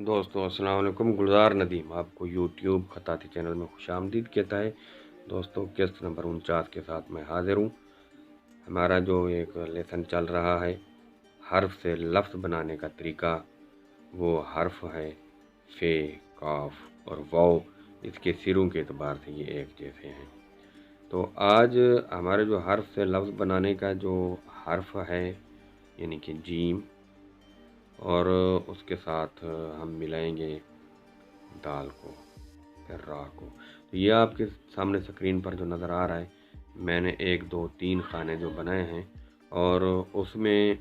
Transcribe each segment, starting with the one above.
दोस्तों अस्सलाम वालेकुम। गुलजार नदीम आपको यूट्यूब खताती चैनल में खुश आमदीद कहता है। दोस्तों किस्त नंबर 49 के साथ मैं हाजिर हूँ। हमारा जो एक लेसन चल रहा है हर्फ से लफ्ज़ बनाने का तरीका, वो हर्फ है फे, काफ और वाव। इसके सिरों के एतबार से ये एक जैसे हैं। तो आज हमारे जो हर्फ से लफ्ज़ बनाने का जो हर्फ है यानी कि जीम, और उसके साथ हम मिलाएंगे दाल को, फिर रा को। तो ये आपके सामने स्क्रीन पर जो नज़र आ रहा है, मैंने 1 2 3 खाने जो बनाए हैं और उसमें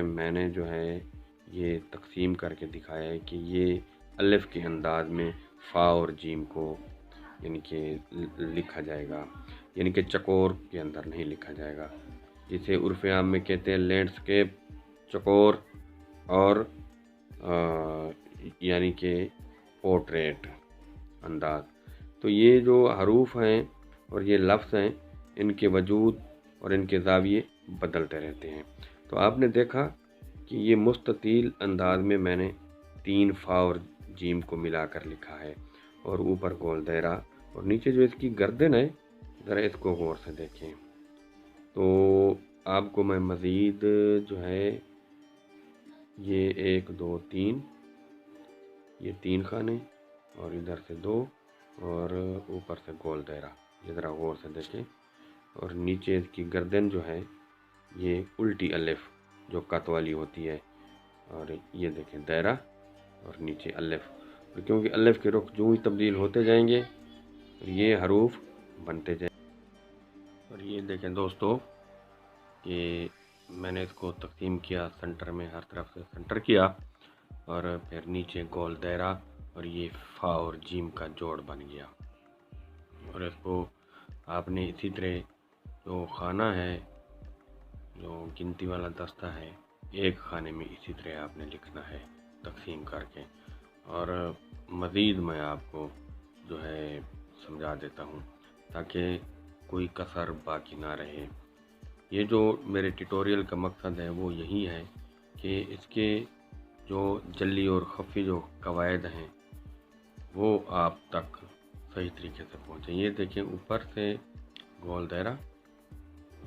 मैंने जो है ये तकसीम करके दिखाया है कि ये अलिफ के अंदाज में फ़ा और जीम को यानी कि लिखा जाएगा, यानी कि चकोर के अंदर नहीं लिखा जाएगा। जिसे उर्फ़ आम में कहते हैं लैंडस्केप, चकोर और यानी कि पोर्ट्रेट अंदाज। तो ये जो हरूफ हैं और ये लफ्ज़ हैं, इनके वजूद और इनके ज़ाविये बदलते रहते हैं। तो आपने देखा कि ये मुस्ततील अंदाज में मैंने 3 फ़ा और जीम को मिलाकर लिखा है, और ऊपर गोल दायरा, और नीचे जो इसकी गर्दन है ज़रा इसको गौर से देखें। तो आपको मैं मज़ीद जो है ये 1 2 3 ये 3 खाने और इधर से 2 और ऊपर से गोल दायरा, ये ज़रा गौर से देखें। और नीचे इसकी गर्दन जो है ये उल्टी अलिफ जो कत वाली होती है, और ये देखें दायरा और नीचे अलिफ। और क्योंकि अलिफ के रुख जो ही तब्दील होते जाएंगे और ये हरूफ बनते जाएंगे। और ये देखें दोस्तों कि मैंने इसको तकसीम किया, सेंटर में हर तरफ से सेंटर किया, और फिर नीचे गोल दायरा, और ये फ़ा और जीम का जोड़ बन गया। और इसको आपने इसी तरह जो खाना है, जो गिनती वाला दस्ता है, एक खाने में इसी तरह आपने लिखना है तकसीम करके। और मज़ीद मैं आपको जो है समझा देता हूँ ताकि कोई कसर बाकी ना रहे। ये जो मेरे ट्यूटोरियल का मकसद है वो यही है कि इसके जो जल्ली और खफ़ी जो कवायद हैं वो आप तक सही तरीके से पहुँचे। ये देखें ऊपर से गोल दायरा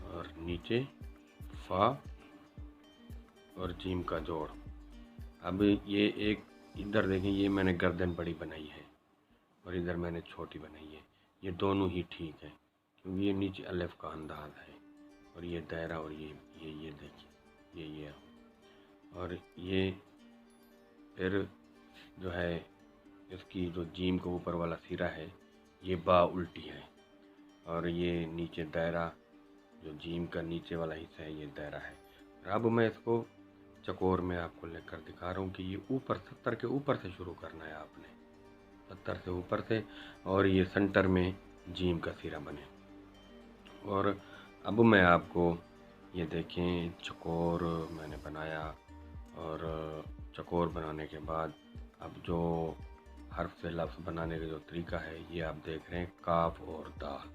और नीचे फ़ा और जीम का जोड़। अब ये एक इधर देखें, ये मैंने गर्दन बड़ी बनाई है और इधर मैंने छोटी बनाई है। ये दोनों ही ठीक है क्योंकि ये नीचे अलिफ का अंदाज है, और ये दायरा, और ये देखिए ये और ये फिर जो है इसकी जो जीम के ऊपर वाला सिरा है ये बा उल्टी है, और ये नीचे दायरा जो जीम का नीचे वाला हिस्सा है ये दायरा है। और अब मैं इसको चकोर में आपको लेकर दिखा रहा हूँ कि ये ऊपर 70 के ऊपर से शुरू करना है आपने, 70 से ऊपर से, और ये सेंटर में जीम का सिरा बने। और अब मैं आपको ये देखें चकोर मैंने बनाया, और चकोर बनाने के बाद अब जो हर्फ से लफ्ज़ बनाने का जो तरीका है ये आप देख रहे हैं काफ और दाल।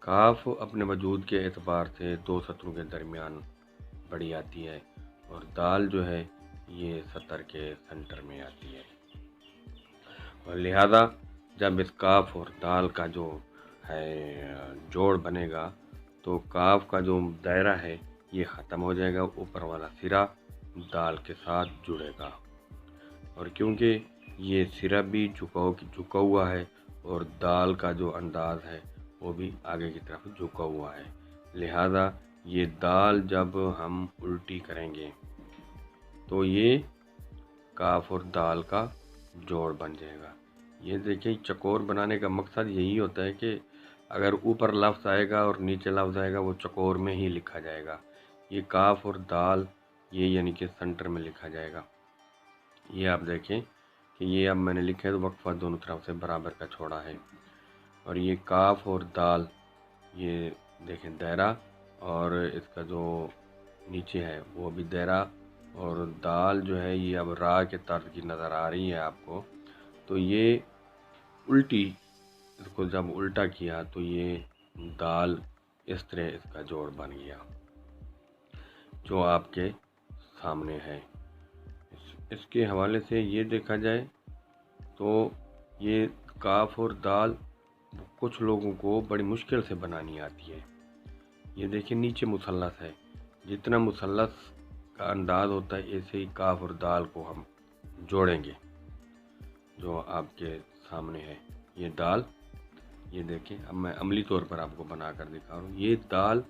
काफ अपने वजूद के एतबार से 2 सतरों के दरमियान बड़ी आती है, और दाल जो है ये 70 के सेंटर में आती है। और लिहाजा जब इस काफ और दाल का जो है जोड़ बनेगा तो काफ का जो दायरा है ये ख़त्म हो जाएगा, ऊपर वाला सिरा दाल के साथ जुड़ेगा। और क्योंकि ये सिरा भी झुका हुआ है और दाल का जो अंदाज है वो भी आगे की तरफ झुका हुआ है, लिहाजा ये दाल जब हम उल्टी करेंगे तो ये काफ और दाल का जोड़ बन जाएगा। ये देखिए चकोर बनाने का मकसद यही होता है कि अगर ऊपर लफ्ज़ आएगा और नीचे लफ्ज़ आएगा वो चकोर में ही लिखा जाएगा। ये काफ और दाल ये यानी कि सेंटर में लिखा जाएगा। ये आप देखें कि ये अब मैंने लिखा है तो वक्फा दोनों तरफ से बराबर का छोड़ा है। और ये काफ और दाल ये देखें दायरा, और इसका जो नीचे है वो भी दायरा, और दाल जो है ये अब रा के तर्ज की नज़र आ रही है आपको। तो ये उल्टी, इसको जब उल्टा किया तो ये दाल इस तरह इसका जोड़ बन गया जो आपके सामने है। اس کے حوالے سے یہ دیکھا جائے تو یہ کاف اور دال کچھ لوگوں کو بڑی مشکل سے بنانی آتی ہے۔ یہ دیکھیں نیچے مثلث ہے، جتنا مثلث کا انداز ہوتا ہے ایسے ہی کاف اور دال کو ہم جوڑیں گے۔ جو آپ کے سامنے ہے یہ دال، یہ دیکھیں اب میں عملی طور پر آپ کو بنا کر دکھا رہا ہوں۔ یہ دال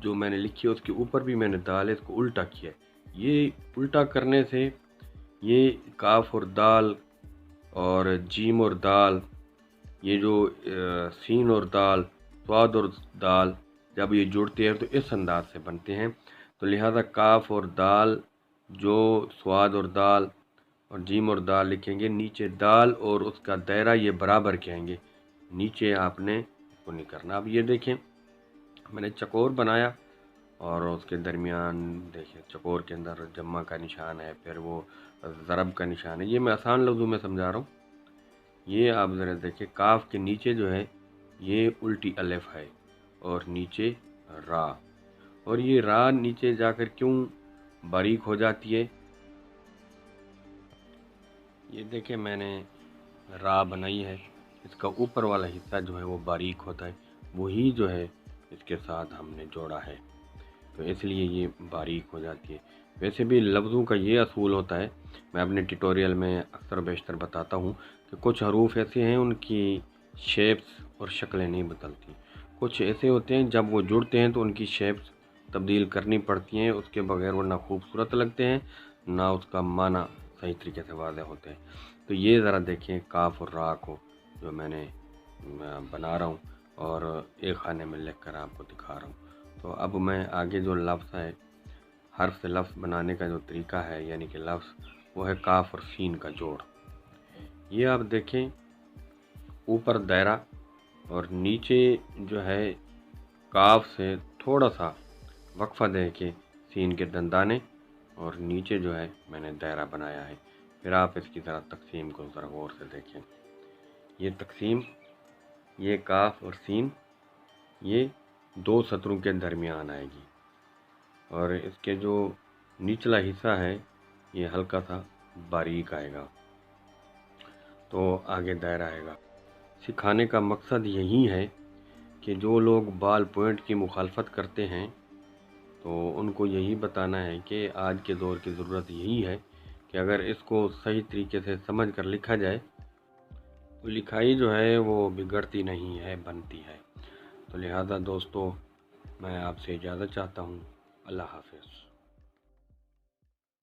جو میں نے لکھی ہے اس کے اوپر بھی میں نے دال ہے، اس کو الٹا کیا ہے۔ یہ الٹا کرنے سے یہ کاف اور دال اور جیم اور دال، یہ جو سین اور دال، صاد اور دال، جب یہ جڑتے ہیں تو اس انداز سے بنتے ہیں۔ تو لہذا کاف اور دال جو صاد اور دال اور جیم اور دال لکھیں گے، نیچے دال اور اس کا دائرہ یہ برابر کہیں گے، نیچے آپ نے اس کو نہیں کرنا۔ اب یہ دیکھیں میں نے چکور بنایا اور اس کے درمیان دیکھیں چکور کے اندر جمع کا نشان ہے، پھر وہ ضرب کا نشان ہے۔ یہ میں آسان لفظوں میں سمجھا رہا ہوں۔ یہ آپ ذرا دیکھیں کاف کے نیچے جو ہے یہ الٹی الف ہے اور نیچے را، اور یہ را نیچے جا کر کیوں باریک ہو جاتی ہے؟ یہ دیکھیں میں نے را بنائی ہے، اس کا اوپر والا حصہ جو ہے وہ باریک ہوتا ہے، وہی جو ہے اس کے ساتھ ہم نے جوڑا ہے، تو اس لیے یہ باریک ہو جاتی ہے۔ ویسے بھی لفظوں کا یہ اصول ہوتا ہے، میں اپنے ٹیٹوریل میں اکثر و بیشتر بتاتا ہوں کہ کچھ حروف ایسے ہیں ان کی شیپس اور شکلیں نہیں بدلتی، کچھ ایسے ہوتے ہیں جب وہ جڑتے ہیں تو ان کی شیپس تبدیل کرنی پڑتی ہیں، اس کے بغیر وہ نہ خوبصورت لگتے ہیں نہ اس کا معنی صحیح طریقے سے واضح ہوتے ہیں۔ تو یہ ذرا دیکھیں کاف اور را کو جو میں نے بنا رہا ہوں اور ایک خانے میں لکھ کر آپ کو دکھا رہا ہوں۔ تو اب میں آگے جو لفظ ہے، حرف سے لفظ بنانے کا جو طریقہ ہے، یعنی کہ لفظ وہ ہے کاف اور سین کا جوڑ۔ یہ آپ دیکھیں اوپر دائرہ اور نیچے جو ہے کاف سے تھوڑا سا وقفہ دے کے سین کے دندانے، اور نیچے جو ہے میں نے دائرہ بنایا ہے۔ پھر آپ اس کی ذرا تقسیم کو ذرا غور سے دیکھیں۔ یہ تقسیم، یہ کاف اور سین یہ دو سطروں کے درمیان آئے گی، اور اس کے جو نچلا حصہ ہے یہ ہلکا سا باریک آئے گا، تو آگے دائرہ آئے گا۔ سکھانے کا مقصد یہی ہے کہ جو لوگ بال پوائنٹ کی مخالفت کرتے ہیں تو ان کو یہی بتانا ہے کہ آج کے دور کی ضرورت یہی ہے کہ اگر اس کو صحیح طریقے سے سمجھ کر لکھا جائے تو لکھائی جو ہے وہ بگڑتی نہیں ہے، بنتی ہے۔ تو لہذا دوستو میں آپ سے اجازت چاہتا ہوں، اللہ حافظ۔